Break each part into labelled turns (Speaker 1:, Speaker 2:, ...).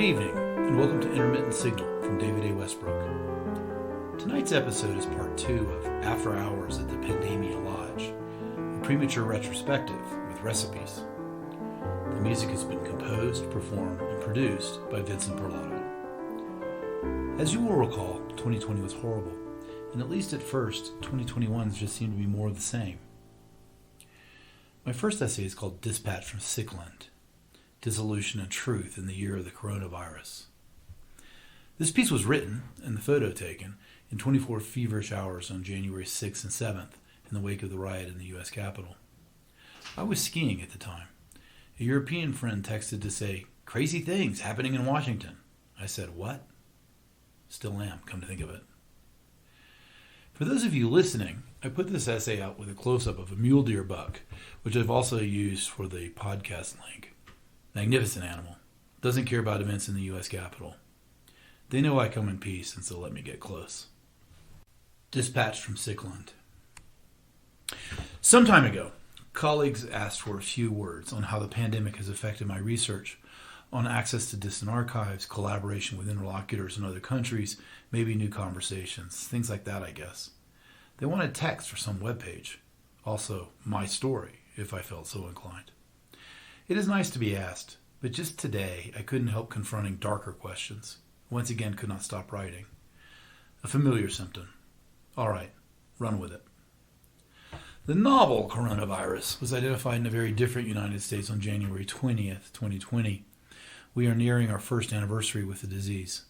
Speaker 1: Good evening, and welcome to Intermittent Signal from David A. Westbrook. Tonight's episode is part 2 of After Hours at the Pandemia Lodge, a premature retrospective with recipes. The music has been composed, performed, and produced by Vincent Perlato. As you will recall, 2020 was horrible, and at least at first, 2021 just seemed to be more of the same. My first essay is called Dispatch from Sickland, Dissolution and Truth in the Year of the Coronavirus. This piece was written, and the photo taken, in 24 feverish hours on January 6th and 7th in the wake of the riot in the U.S. Capitol. I was skiing at the time. A European friend texted to say, "Crazy things happening in Washington." I said, "What?" Still am, come to think of it. For those of you listening, I put this essay out with a close-up of a mule deer buck, which I've also used for the podcast link. Magnificent animal. Doesn't care about events in the U.S. Capitol. They know I come in peace, and so let me get close. Dispatch from Sickland. Some time ago, colleagues asked for a few words on how the pandemic has affected my research on access to distant archives, collaboration with interlocutors in other countries, maybe new conversations, things like that, I guess. They wanted text for some webpage. Also, my story, if I felt so inclined. It is nice to be asked, but just today I couldn't help confronting darker questions. Once again, could not stop writing. A familiar symptom. All right, run with it. The novel coronavirus was identified in a very different United States on January 20th, 2020. We are nearing our first anniversary with the disease.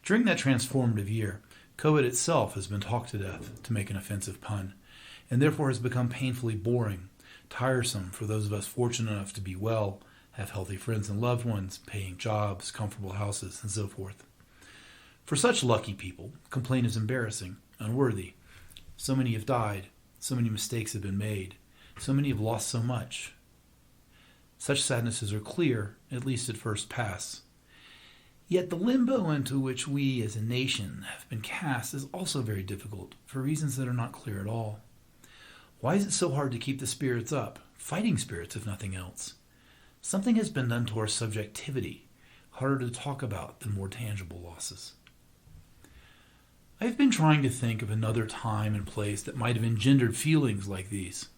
Speaker 1: During that transformative year, COVID itself has been talked to death, to make an offensive pun, and therefore has become painfully boring, tiresome for those of us fortunate enough to be well, have healthy friends and loved ones, paying jobs, comfortable houses, and so forth. For such lucky people, complaint is embarrassing, unworthy. So many have died, so many mistakes have been made, so many have lost so much. Such sadnesses are clear, at least at first pass. Yet the limbo into which we as a nation have been cast is also very difficult, for reasons that are not clear at all. Why is it so hard to keep the spirits up, fighting spirits if nothing else? Something has been done to our subjectivity, harder to talk about than more tangible losses. I've been trying to think of another time and place that might have engendered feelings like these.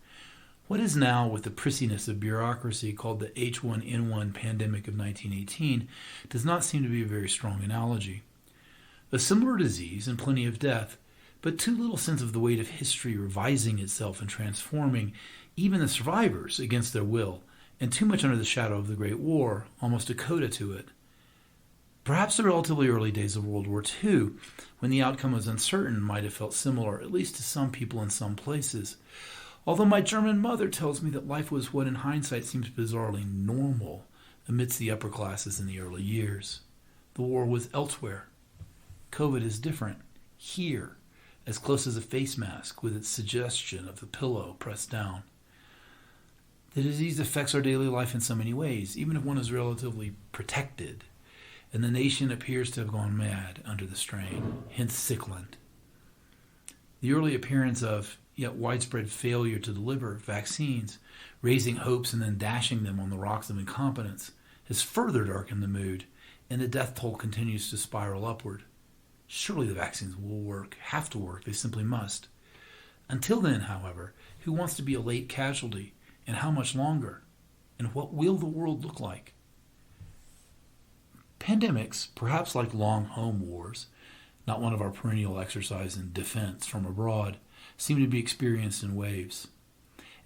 Speaker 1: What is now, with the prissiness of bureaucracy, called the H1N1 pandemic of 1918, does not seem to be a very strong analogy. A similar disease and plenty of death, but too little sense of the weight of history revising itself and transforming even the survivors against their will, and too much under the shadow of the Great War, almost a coda to it. Perhaps the relatively early days of World War II, when the outcome was uncertain, might have felt similar, at least to some people in some places. Although my German mother tells me that life was what in hindsight seems bizarrely normal amidst the upper classes in the early years. The war was elsewhere. COVID is different. Here. As close as a face mask with its suggestion of the pillow pressed down. The disease affects our daily life in so many ways, even if one is relatively protected, and the nation appears to have gone mad under the strain, hence Sickland. The early appearance of, yet widespread failure to deliver vaccines, raising hopes and then dashing them on the rocks of incompetence, has further darkened the mood, and the death toll continues to spiral upward. Surely the vaccines will work, have to work, they simply must. Until then, however, who wants to be a late casualty, and how much longer? And what will the world look like? Pandemics, perhaps like long home wars, not one of our perennial exercise in defense from abroad, seem to be experienced in waves.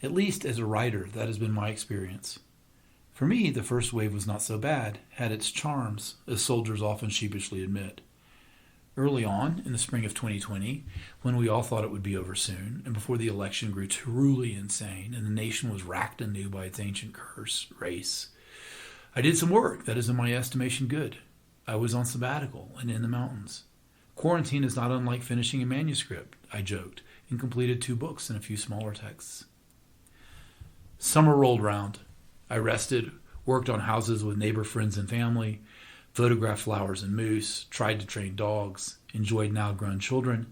Speaker 1: At least as a writer, that has been my experience. For me, the first wave was not so bad, had its charms, as soldiers often sheepishly admit. Early on, in the spring of 2020, when we all thought it would be over soon, and before the election grew truly insane, and the nation was racked anew by its ancient curse, race, I did some work that is, in my estimation, good. I was on sabbatical and in the mountains. Quarantine is not unlike finishing a manuscript, I joked, and completed 2 books and a few smaller texts. Summer rolled round. I rested, worked on houses with neighbor friends and family, photographed flowers and moose, tried to train dogs, enjoyed now-grown children,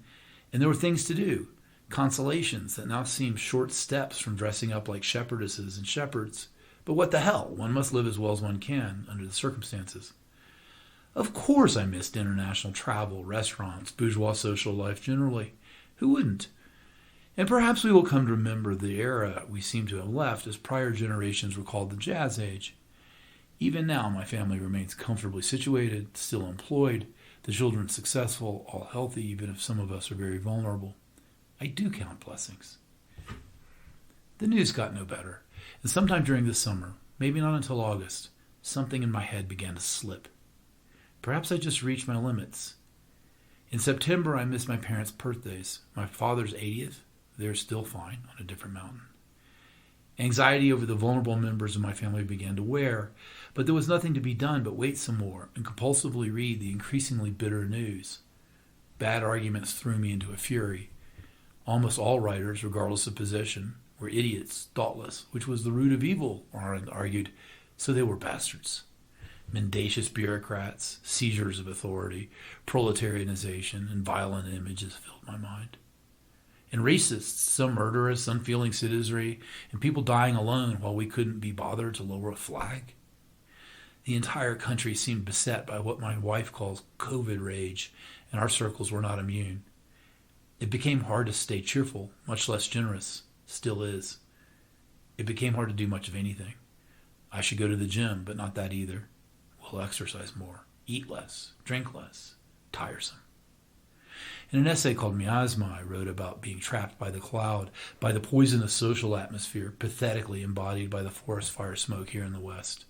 Speaker 1: and there were things to do, consolations that now seem short steps from dressing up like shepherdesses and shepherds. But what the hell? One must live as well as one can under the circumstances. Of course I missed international travel, restaurants, bourgeois social life generally. Who wouldn't? And perhaps we will come to remember the era we seem to have left as prior generations were called the Jazz Age. Even now, my family remains comfortably situated, still employed, the children successful, all healthy, even if some of us are very vulnerable. I do count blessings. The news got no better, and sometime during the summer, maybe not until August, something in my head began to slip. Perhaps I just reached my limits. In September, I missed my parents' birthdays. My father's 80th, they're still fine on a different mountain. Anxiety over the vulnerable members of my family began to wear, but there was nothing to be done but wait some more and compulsively read the increasingly bitter news. Bad arguments threw me into a fury. Almost all writers, regardless of position, were idiots, thoughtless, which was the root of evil, Arendt argued, so they were bastards. Mendacious bureaucrats, seizures of authority, proletarianization, and violent images filled my mind. And racists, some murderous, unfeeling citizenry, and people dying alone while we couldn't be bothered to lower a flag. The entire country seemed beset by what my wife calls COVID rage, and our circles were not immune. It became hard to stay cheerful, much less generous. Still is. It became hard to do much of anything. I should go to the gym, but not that either. We'll exercise more, eat less, drink less. Tiresome. In an essay called Miasma, I wrote about being trapped by the cloud, by the poisonous social atmosphere pathetically embodied by the forest fire smoke here in the West.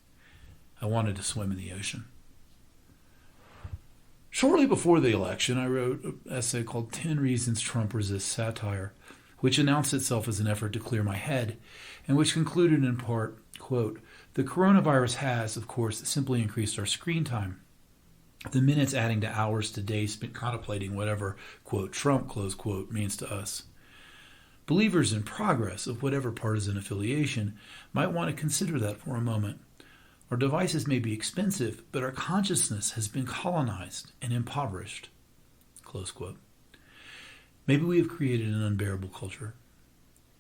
Speaker 1: I wanted to swim in the ocean. Shortly before the election, I wrote an essay called 10 Reasons Trump Resists Satire, which announced itself as an effort to clear my head, and which concluded in part, quote, "The coronavirus has, of course, simply increased our screen time. The minutes adding to hours to days spent contemplating whatever, quote, Trump, close quote, means to us. Believers in progress of whatever partisan affiliation might want to consider that for a moment. Our devices may be expensive, but our consciousness has been colonized and impoverished." Close quote. Maybe we have created an unbearable culture.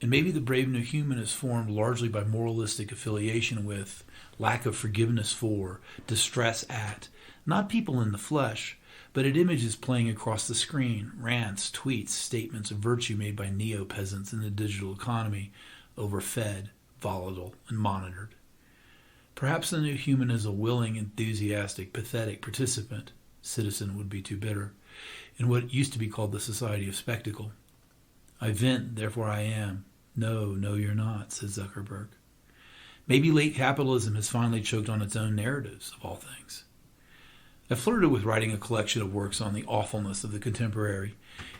Speaker 1: And maybe the brave new human is formed largely by moralistic affiliation with, lack of forgiveness for, distress at, not people in the flesh, but at images playing across the screen, rants, tweets, statements of virtue made by neo-peasants in the digital economy, overfed, volatile, and monitored. Perhaps the new human is a willing, enthusiastic, pathetic participant, citizen would be too bitter, in what used to be called the society of spectacle. I vent, therefore I am. No, you're not, said Zuckerberg. Maybe late capitalism has finally choked on its own narratives, of all things. I flirted with writing a collection of works on the awfulness of the contemporary.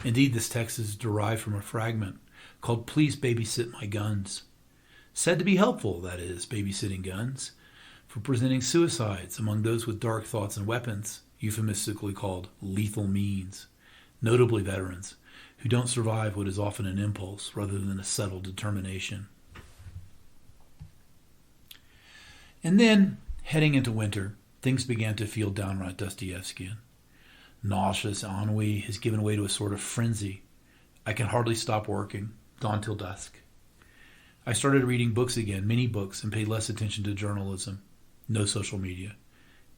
Speaker 1: Indeed, this text is derived from a fragment called Please Babysit My Guns. Said to be helpful, that is, babysitting guns, for presenting suicides among those with dark thoughts and weapons, euphemistically called lethal means, notably veterans, who don't survive what is often an impulse rather than a settled determination. And then, heading into winter, things began to feel downright Dostoevskian. Nauseous ennui has given way to a sort of frenzy. I can hardly stop working, dawn till dusk. I started reading books again, many books, and paid less attention to journalism. No social media.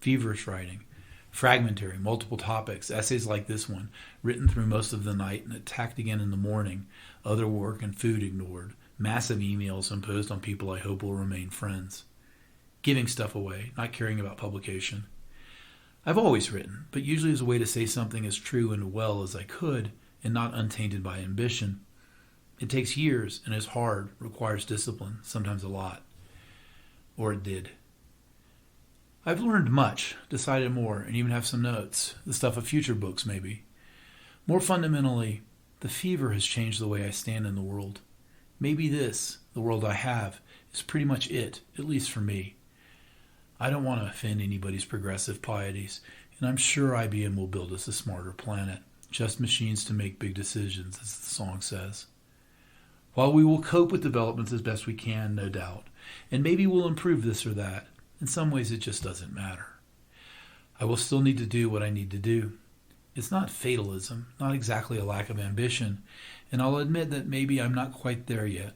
Speaker 1: Feverish writing. Fragmentary, multiple topics, essays like this one, written through most of the night and attacked again in the morning, other work and food ignored, massive emails imposed on people I hope will remain friends. Giving stuff away, not caring about publication. I've always written, but usually as a way to say something as true and well as I could, and not untainted by ambition. It takes years and is hard, requires discipline, sometimes a lot. Or it did. I've learned much, decided more, and even have some notes, the stuff of future books maybe. More fundamentally, the fever has changed the way I stand in the world. Maybe this, the world I have, is pretty much it, at least for me. I don't want to offend anybody's progressive pieties, and I'm sure IBM will build us a smarter planet, just machines to make big decisions, as the song says. While we will cope with developments as best we can, no doubt, and maybe we'll improve this or that, in some ways it just doesn't matter. I will still need to do what I need to do. It's not fatalism, not exactly a lack of ambition, and I'll admit that maybe I'm not quite there yet.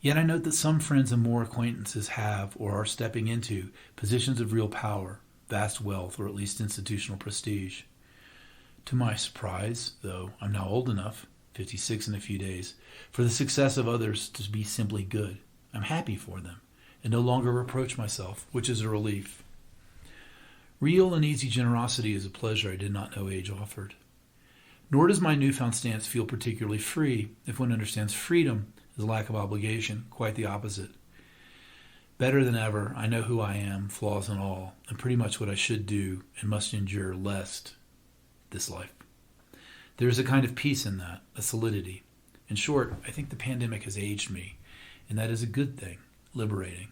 Speaker 1: Yet I note that some friends and more acquaintances have or are stepping into positions of real power, vast wealth, or at least institutional prestige. To my surprise, though, I'm now old enough, 56 in a few days, for the success of others to be simply good. I'm happy for them, and no longer reproach myself, which is a relief. Real and easy generosity is a pleasure I did not know age offered. Nor does my newfound stance feel particularly free, if one understands freedom as a lack of obligation, quite the opposite. Better than ever, I know who I am, flaws and all, and pretty much what I should do and must endure lest this life. There is a kind of peace in that, a solidity. In short, I think the pandemic has aged me, and that is a good thing, liberating.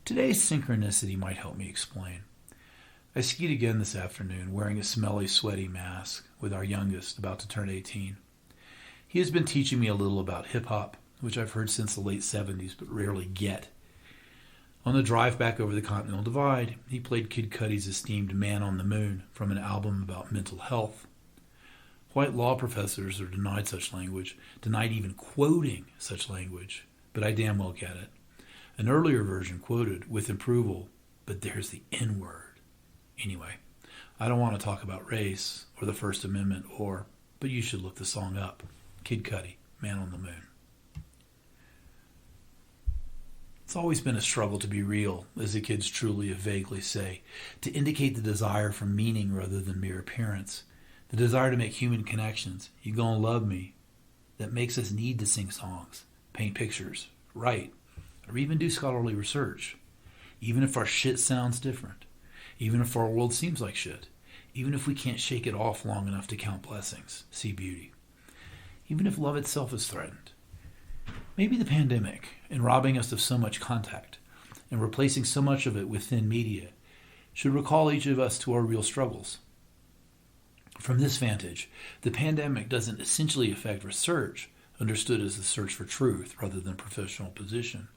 Speaker 1: Today's synchronicity might help me explain. I skied again this afternoon, wearing a smelly, sweaty mask, with our youngest, about to turn 18. He has been teaching me a little about hip-hop, which I've heard since the late 70s, but rarely get. On the drive back over the Continental Divide, he played Kid Cudi's esteemed Man on the Moon from an album about mental health. White law professors are denied such language, denied even quoting such language, but I damn well get it. An earlier version quoted with approval, but there's the N-word. Anyway, I don't want to talk about race or the First Amendment but you should look the song up. Kid Cudi, Man on the Moon. It's always been a struggle to be real, as the kids truly vaguely say, to indicate the desire for meaning rather than mere appearance, the desire to make human connections, you gonna love me, that makes us need to sing songs, paint pictures, write, or even do scholarly research, even if our shit sounds different, even if our world seems like shit, even if we can't shake it off long enough to count blessings, see beauty, even if love itself is threatened. Maybe the pandemic, in robbing us of so much contact and replacing so much of it with thin media, should recall each of us to our real struggles. From this vantage, the pandemic doesn't essentially affect research, understood as the search for truth rather than professional position.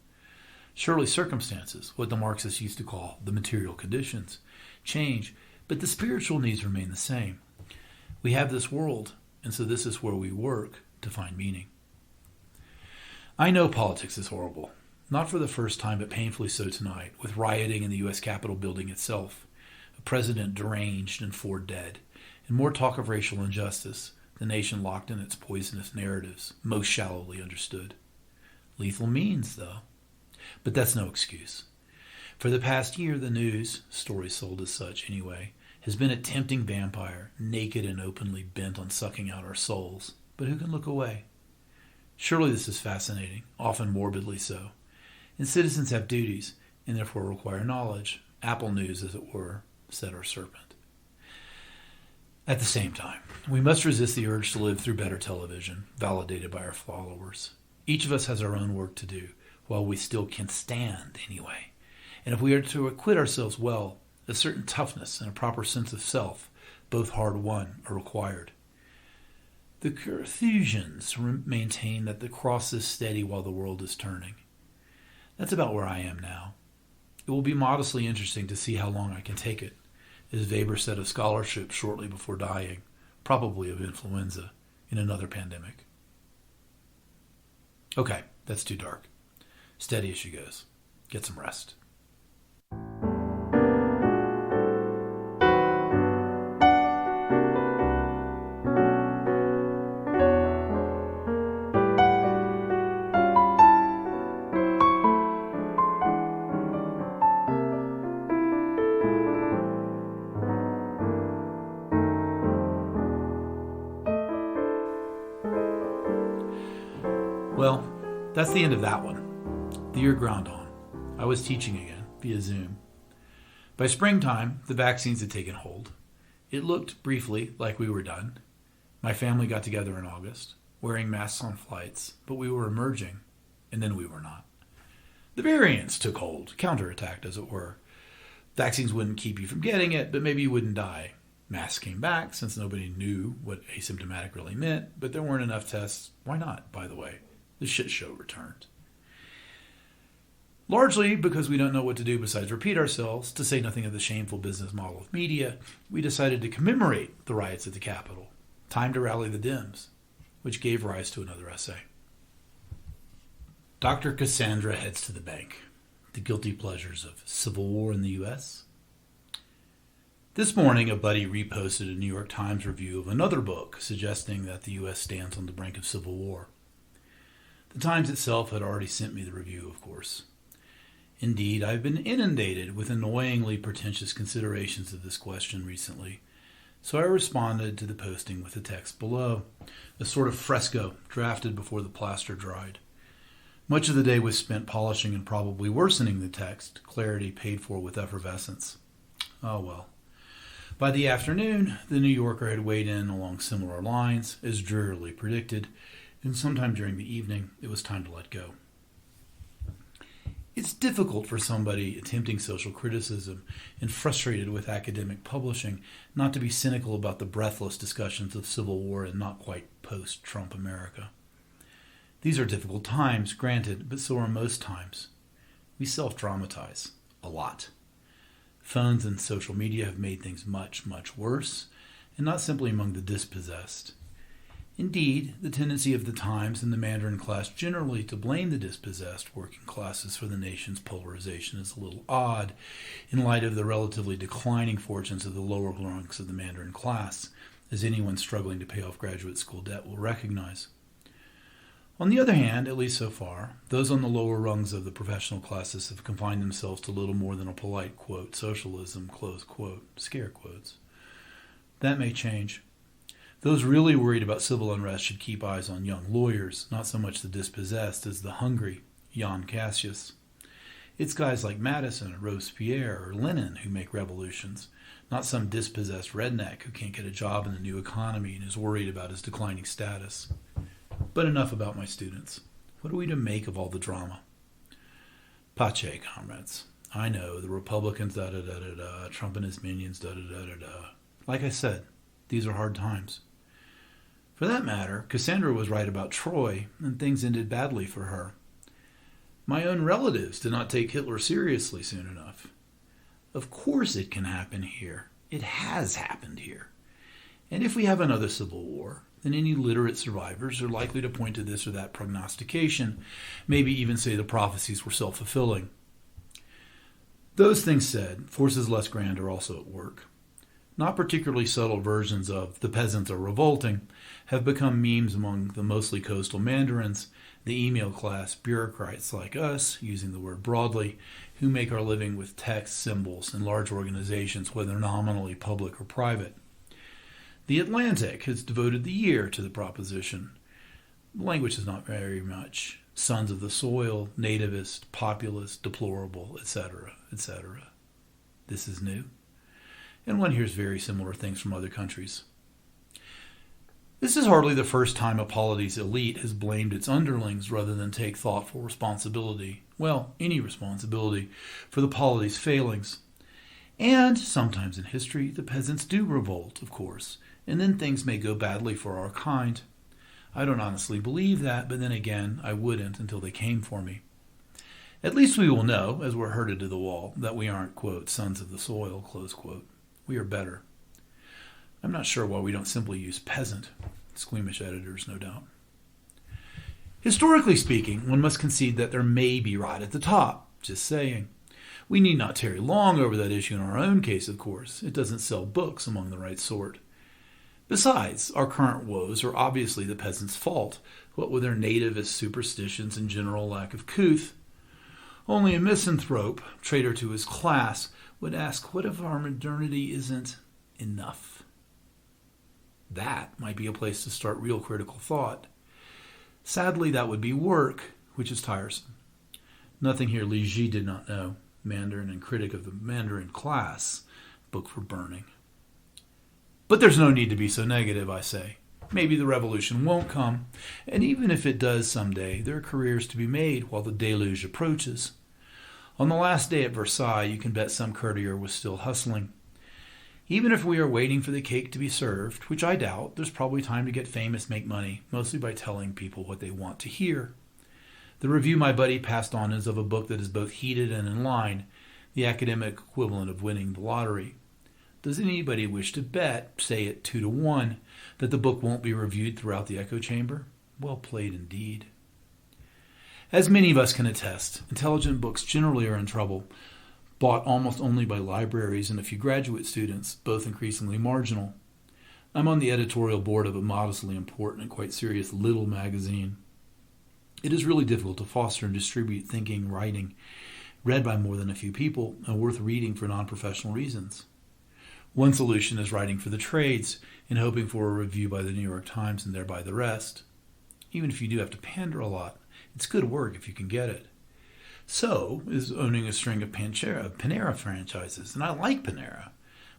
Speaker 1: Surely circumstances, what the Marxists used to call the material conditions, change, but the spiritual needs remain the same. We have this world, and so this is where we work to find meaning. I know politics is horrible, not for the first time, but painfully so tonight, with rioting in the U.S. Capitol building itself, a president deranged and 4 dead, and more talk of racial injustice, the nation locked in its poisonous narratives, most shallowly understood. Lethal means, though. But that's no excuse. For the past year, the news, stories sold as such anyway, has been a tempting vampire, naked and openly bent on sucking out our souls. But who can look away? Surely this is fascinating, often morbidly so. And citizens have duties, and therefore require knowledge. Apple News, as it were, said our serpent. At the same time, we must resist the urge to live through better television, validated by our followers. Each of us has our own work to do, while we still can stand anyway. And if we are to acquit ourselves well, a certain toughness and a proper sense of self, both hard-won, are required. The Carthusians maintain that the cross is steady while the world is turning. That's about where I am now. It will be modestly interesting to see how long I can take it, as Weber said of scholarship shortly before dying, probably of influenza, in another pandemic. Okay, that's too dark. Steady as she goes. Get some rest. Well, that's the end of that one. The year ground on. I was teaching again, via Zoom. By springtime, the vaccines had taken hold. It looked, briefly, like we were done. My family got together in August, wearing masks on flights, but we were emerging, and then we were not. The variants took hold, counterattacked, as it were. Vaccines wouldn't keep you from getting it, but maybe you wouldn't die. Masks came back, since nobody knew what asymptomatic really meant, but there weren't enough tests. Why not, by the way? The shit show returned. Largely because we don't know what to do besides repeat ourselves, to say nothing of the shameful business model of media, we decided to commemorate the riots at the Capitol. Time to rally the Dems, which gave rise to another essay. Dr. Cassandra heads to the bank. The guilty pleasures of civil war in the U.S. This morning, a buddy reposted a New York Times review of another book suggesting that the U.S. stands on the brink of civil war. The Times itself had already sent me the review, of course. Indeed, I've been inundated with annoyingly pretentious considerations of this question recently, so I responded to the posting with the text below, a sort of fresco drafted before the plaster dried. Much of the day was spent polishing and probably worsening the text, clarity paid for with effervescence. Oh well. By the afternoon, the New Yorker had weighed in along similar lines, as drearily predicted, and sometime during the evening, it was time to let go. It's difficult for somebody attempting social criticism and frustrated with academic publishing not to be cynical about the breathless discussions of civil war in not quite post-Trump America. These are difficult times, granted, but so are most times. We self-dramatize a lot. Phones and social media have made things much, much worse, and not simply among the dispossessed. Indeed, the tendency of the Times and the Mandarin class generally to blame the dispossessed working classes for the nation's polarization is a little odd in light of the relatively declining fortunes of the lower rungs of the Mandarin class, as anyone struggling to pay off graduate school debt will recognize. On the other hand, at least so far, those on the lower rungs of the professional classes have confined themselves to little more than a polite, quote, socialism, close quote, scare quotes. That may change. Those really worried about civil unrest should keep eyes on young lawyers, not so much the dispossessed as the hungry, Jan Cassius. It's guys like Madison or Robespierre or Lenin who make revolutions, not some dispossessed redneck who can't get a job in the new economy and is worried about his declining status. But enough about my students. What are we to make of all the drama? Pace, comrades. I know, the Republicans, da-da-da-da-da, Trump and his minions, da-da-da-da-da. Like I said, these are hard times. For that matter, Cassandra was right about Troy, and things ended badly for her. My own relatives did not take Hitler seriously soon enough. Of course it can happen here. It has happened here. And if we have another civil war, then any literate survivors are likely to point to this or that prognostication, maybe even say the prophecies were self-fulfilling. Those things said, forces less grand are also at work. Not particularly subtle versions of "the peasants are revolting" have become memes among the mostly coastal mandarins, the email class bureaucrats like us, using the word broadly, who make our living with text, symbols, and large organizations, whether nominally public or private. The Atlantic has devoted the year to the proposition. The language is not very much. Sons of the soil, nativist, populist, deplorable, etc., etc. This is new. And one hears very similar things from other countries. This is hardly the first time a polity's elite has blamed its underlings rather than take thoughtful responsibility, well, any responsibility, for the polity's failings. And sometimes in history, the peasants do revolt, of course, and then things may go badly for our kind. I don't honestly believe that, but then again, I wouldn't until they came for me. At least we will know, as we're herded to the wall, that we aren't, quote, sons of the soil, close quote. We are better. I'm not sure why we don't simply use peasant. Squeamish editors, no doubt. Historically speaking, one must concede that there may be rot at the top. Just saying. We need not tarry long over that issue in our own case, of course. It doesn't sell books among the right sort. Besides, our current woes are obviously the peasants' fault, what with their nativist superstitions and general lack of couth. Only a misanthrope, traitor to his class, would ask, what if our modernity isn't enough? That might be a place to start real critical thought. Sadly, that would be work, which is tiresome. Nothing here Li Ji did not know. Mandarin and critic of the Mandarin class, book for burning. But there's no need to be so negative, I say. Maybe the revolution won't come, and even if it does someday, there are careers to be made while the deluge approaches. On the last day at Versailles, you can bet some courtier was still hustling. Even if we are waiting for the cake to be served, which I doubt, there's probably time to get famous, make money, mostly by telling people what they want to hear. The review my buddy passed on is of a book that is both heated and in line, the academic equivalent of winning the lottery. Does anybody wish to bet, say at 2-1, that the book won't be reviewed throughout the echo chamber? Well played indeed. As many of us can attest, intelligent books generally are in trouble, bought almost only by libraries and a few graduate students, both increasingly marginal. I'm on the editorial board of a modestly important and quite serious little magazine. It is really difficult to foster and distribute thinking, writing, read by more than a few people, and worth reading for non-professional reasons. One solution is writing for the trades and hoping for a review by the New York Times and thereby the rest. Even if you do have to pander a lot, it's good work if you can get it. So is owning a string of Panera franchises, and I like Panera,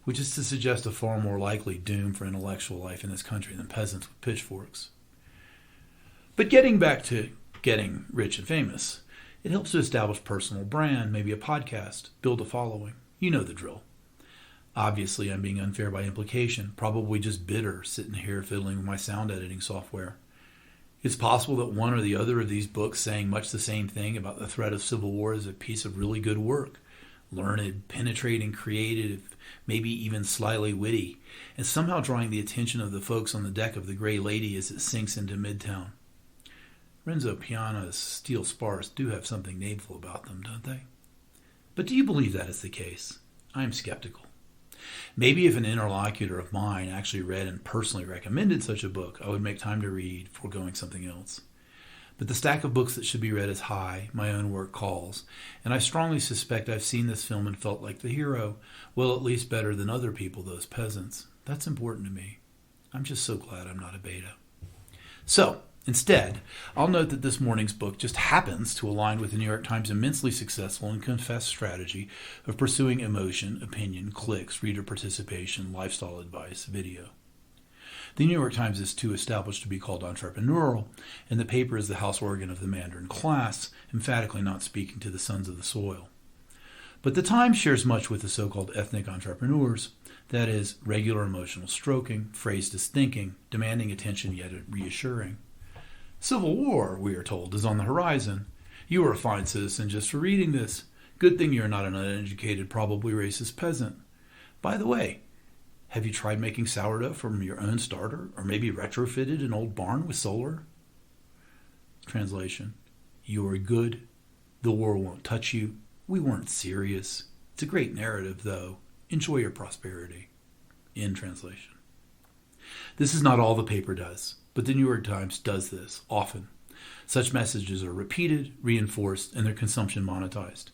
Speaker 1: which is to suggest a far more likely doom for intellectual life in this country than peasants with pitchforks. But getting back to getting rich and famous, it helps to establish personal brand, maybe a podcast, build a following. You know the drill. Obviously, I'm being unfair by implication, probably just bitter sitting here fiddling with my sound editing software. It's possible that one or the other of these books saying much the same thing about the threat of civil war is a piece of really good work. Learned, penetrating, creative, maybe even slyly witty, and somehow drawing the attention of the folks on the deck of the Gray Lady as it sinks into Midtown. Renzo Piana's steel spars do have something naval about them, don't they? But do you believe that is the case? I am skeptical. Maybe if an interlocutor of mine actually read and personally recommended such a book, I would make time to read, foregoing something else. But the stack of books that should be read is high, my own work calls, and I strongly suspect I've seen this film and felt like the hero, well, at least better than other people, those peasants. That's important to me. I'm just so glad I'm not a beta. So, instead, I'll note that this morning's book just happens to align with the New York Times' immensely successful and confessed strategy of pursuing emotion, opinion, clicks, reader participation, lifestyle advice, video. The New York Times is too established to be called entrepreneurial, and the paper is the house organ of the Mandarin class, emphatically not speaking to the sons of the soil. But the Times shares much with the so-called ethnic entrepreneurs, that is, regular emotional stroking, phrased as thinking, demanding attention yet reassuring. Civil war, we are told, is on the horizon. You are a fine citizen just for reading this. Good thing you're not an uneducated, probably racist peasant. By the way, have you tried making sourdough from your own starter, or maybe retrofitted an old barn with solar? Translation: you are good. The war won't touch you. We weren't serious. It's a great narrative, though. Enjoy your prosperity. End translation. This is not all the paper does, but the New York Times does this often. Such messages are repeated, reinforced, and their consumption monetized.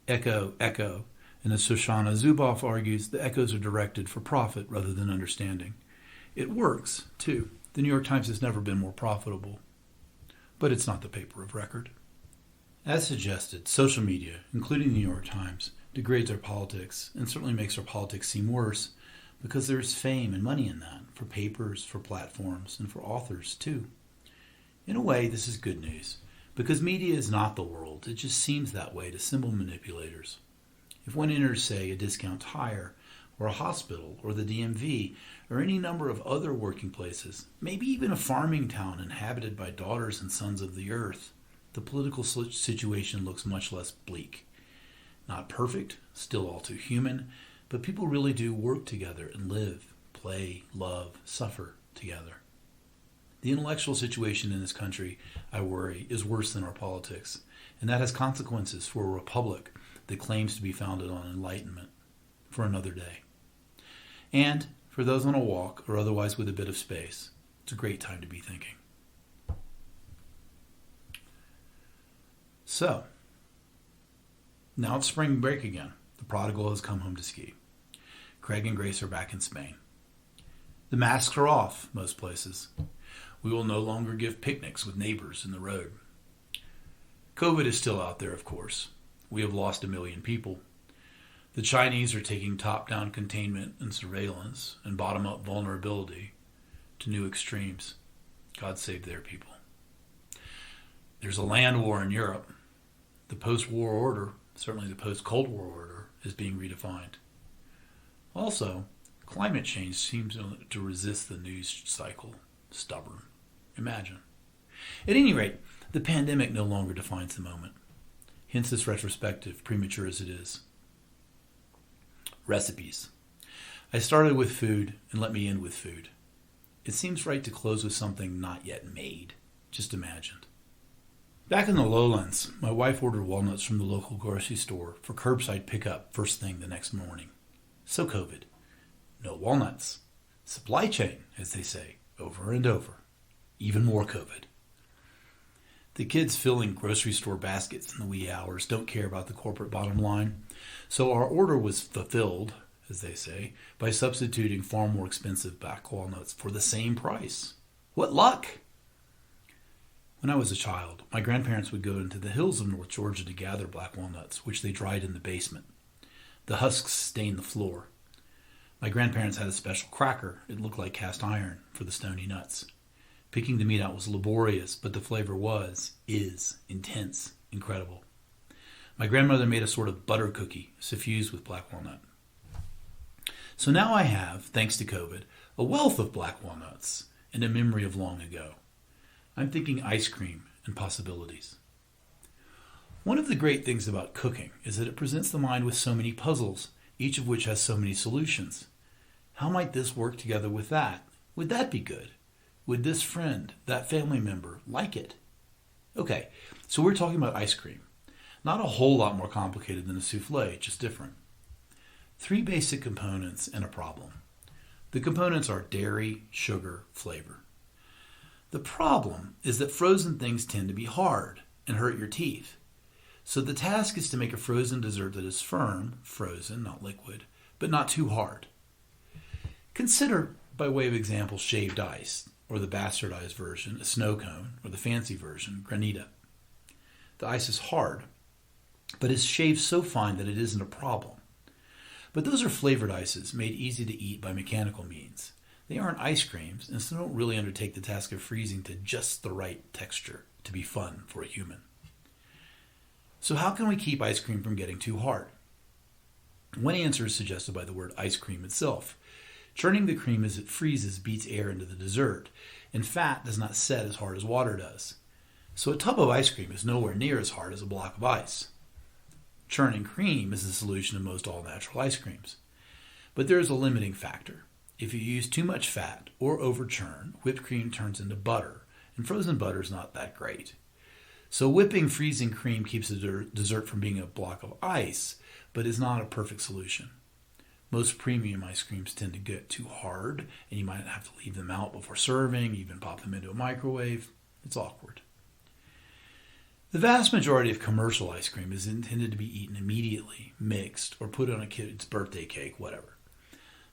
Speaker 1: Echo, echo. And as Shoshana Zuboff argues, the echoes are directed for profit rather than understanding. It works, too. The New York Times has never been more profitable. But it's not the paper of record. As suggested, social media, including the New York Times, degrades our politics and certainly makes our politics seem worse because there is fame and money in that, for papers, for platforms, and for authors, too. In a way, this is good news, because media is not the world. It just seems that way to symbol manipulators. If one enters, say, a discount tire, or a hospital, or the DMV, or any number of other working places, maybe even a farming town inhabited by daughters and sons of the earth, the political situation looks much less bleak. Not perfect, still all too human, but people really do work together and live, play, love, suffer together. The intellectual situation in this country, I worry, is worse than our politics, and that has consequences for a republic that claims to be founded on enlightenment, for another day. And for those on a walk or otherwise with a bit of space, it's a great time to be thinking. So, now it's spring break again. The prodigal has come home to ski. Craig and Grace are back in Spain. The masks are off, most places. We will no longer give picnics with neighbors in the road. COVID is still out there, of course. We have lost 1 million people. The Chinese are taking top-down containment and surveillance and bottom-up vulnerability to new extremes. God save their people. There's a land war in Europe. The post-war order, certainly the post-Cold War order, is being redefined. Also, climate change seems to resist the news cycle. Stubborn. Imagine. At any rate, the pandemic no longer defines the moment. Hence this retrospective, premature as it is. Recipes. I started with food, and let me end with food. It seems right to close with something not yet made, just imagined. Back in the lowlands, my wife ordered walnuts from the local grocery store for curbside pickup first thing the next morning. So COVID. No walnuts. Supply chain, as they say, over and over. Even more COVID. The kids filling grocery store baskets in the wee hours don't care about the corporate bottom line, so our order was fulfilled, as they say, by substituting far more expensive black walnuts for the same price. What luck! When I was a child, my grandparents would go into the hills of North Georgia to gather black walnuts, which they dried in the basement. The husks stained the floor. My grandparents had a special cracker, it looked like cast iron, for the stony nuts. Picking the meat out was laborious, but the flavor is intense, incredible. My grandmother made a sort of butter cookie, suffused with black walnut. So now I have, thanks to COVID, a wealth of black walnuts and a memory of long ago. I'm thinking ice cream and possibilities. One of the great things about cooking is that it presents the mind with so many puzzles, each of which has so many solutions. How might this work together with that? Would that be good? Would this friend, that family member, like it? Okay, so we're talking about ice cream. Not a whole lot more complicated than a souffle, just different. 3 basic components and a problem. The components are dairy, sugar, flavor. The problem is that frozen things tend to be hard and hurt your teeth. So the task is to make a frozen dessert that is firm, frozen, not liquid, but not too hard. Consider, by way of example, shaved ice, or the bastardized version, a snow cone, or the fancy version, granita. The ice is hard, but is shaved so fine that it isn't a problem. But those are flavored ices made easy to eat by mechanical means. They aren't ice creams, and so don't really undertake the task of freezing to just the right texture to be fun for a human. So how can we keep ice cream from getting too hard? One answer is suggested by the word ice cream itself. Churning the cream as it freezes beats air into the dessert, and fat does not set as hard as water does. So a tub of ice cream is nowhere near as hard as a block of ice. Churning cream is the solution to most all-natural ice creams. But there is a limiting factor. If you use too much fat or over-churn, whipped cream turns into butter, and frozen butter is not that great. So whipping freezing cream keeps the dessert from being a block of ice, but is not a perfect solution. Most premium ice creams tend to get too hard, and you might have to leave them out before serving, even pop them into a microwave. It's awkward. The vast majority of commercial ice cream is intended to be eaten immediately, mixed, or put on a kid's birthday cake, whatever.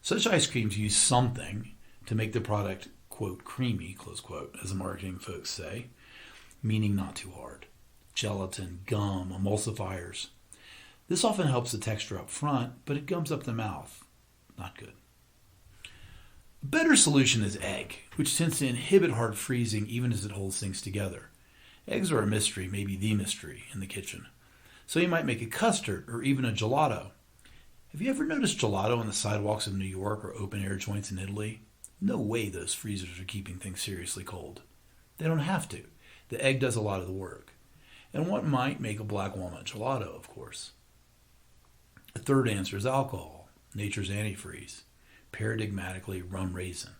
Speaker 1: Such ice creams use something to make the product, quote, creamy, close quote, as the marketing folks say, meaning not too hard. Gelatin, gum, emulsifiers. This often helps the texture up front, but it gums up the mouth. Not good. A better solution is egg, which tends to inhibit hard freezing even as it holds things together. Eggs are a mystery, maybe the mystery, in the kitchen. So you might make a custard or even a gelato. Have you ever noticed gelato on the sidewalks of New York or open-air joints in Italy? No way those freezers are keeping things seriously cold. They don't have to. The egg does a lot of the work. And what might make a black walnut gelato, of course? A third answer is alcohol, nature's antifreeze, paradigmatically rum raisin.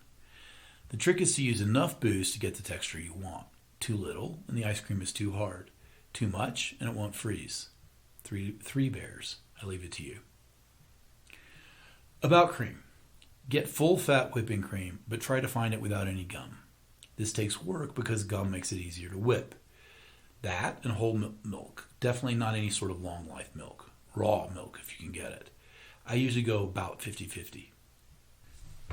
Speaker 1: The trick is to use enough booze to get the texture you want. Too little, and the ice cream is too hard. Too much, and it won't freeze. Three bears. I leave it to you. About cream. Get full-fat whipping cream, but try to find it without any gum. This takes work because gum makes it easier to whip. That and whole milk. Definitely not any sort of long-life milk. Raw milk, if you can get it. I usually go about 50-50.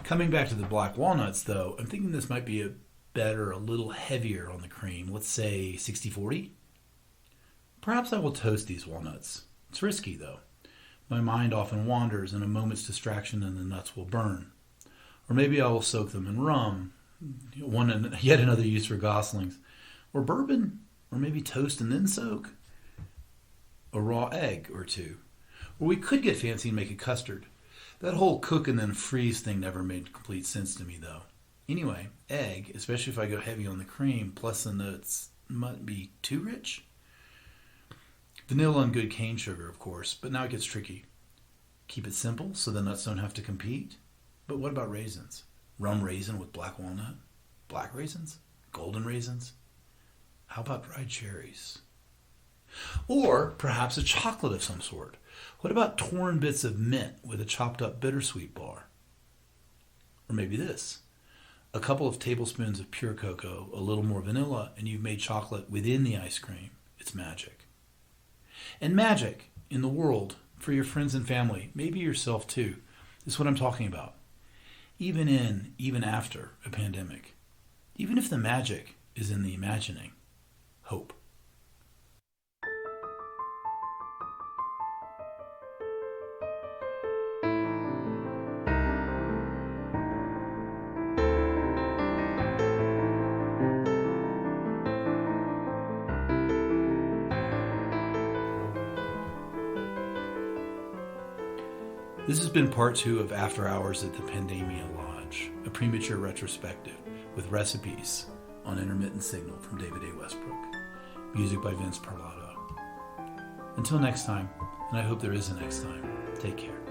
Speaker 1: Coming back to the black walnuts, though, I'm thinking this might be a little heavier on the cream. Let's say 60-40. Perhaps I will toast these walnuts. It's risky, though. My mind often wanders, and a moment's distraction and the nuts will burn. Or maybe I will soak them in rum. Yet another use for goslings. Or bourbon. Or maybe toast and then soak. A raw egg or two. Or we could get fancy and make a custard. That whole cook and then freeze thing never made complete sense to me, though. Anyway, egg, especially if I go heavy on the cream, plus the nuts, might be too rich. Vanilla and good cane sugar, of course, but now it gets tricky. Keep it simple so the nuts don't have to compete. But what about raisins? Rum raisin with black walnut? Black raisins? Golden raisins? How about dried cherries? Or perhaps a chocolate of some sort. What about torn bits of mint with a chopped up bittersweet bar? Or maybe this. A couple of tablespoons of pure cocoa, a little more vanilla, and you've made chocolate within the ice cream. It's magic. And magic in the world for your friends and family, maybe yourself too, is what I'm talking about. Even after a pandemic. Even if the magic is in the imagining. Hope. This has been part 2 of After Hours at the Pandemia Lodge, a premature retrospective with recipes on intermittent signal from David A. Westbrook. Music by Vince Parlato. Until next time, and I hope there is a next time, take care.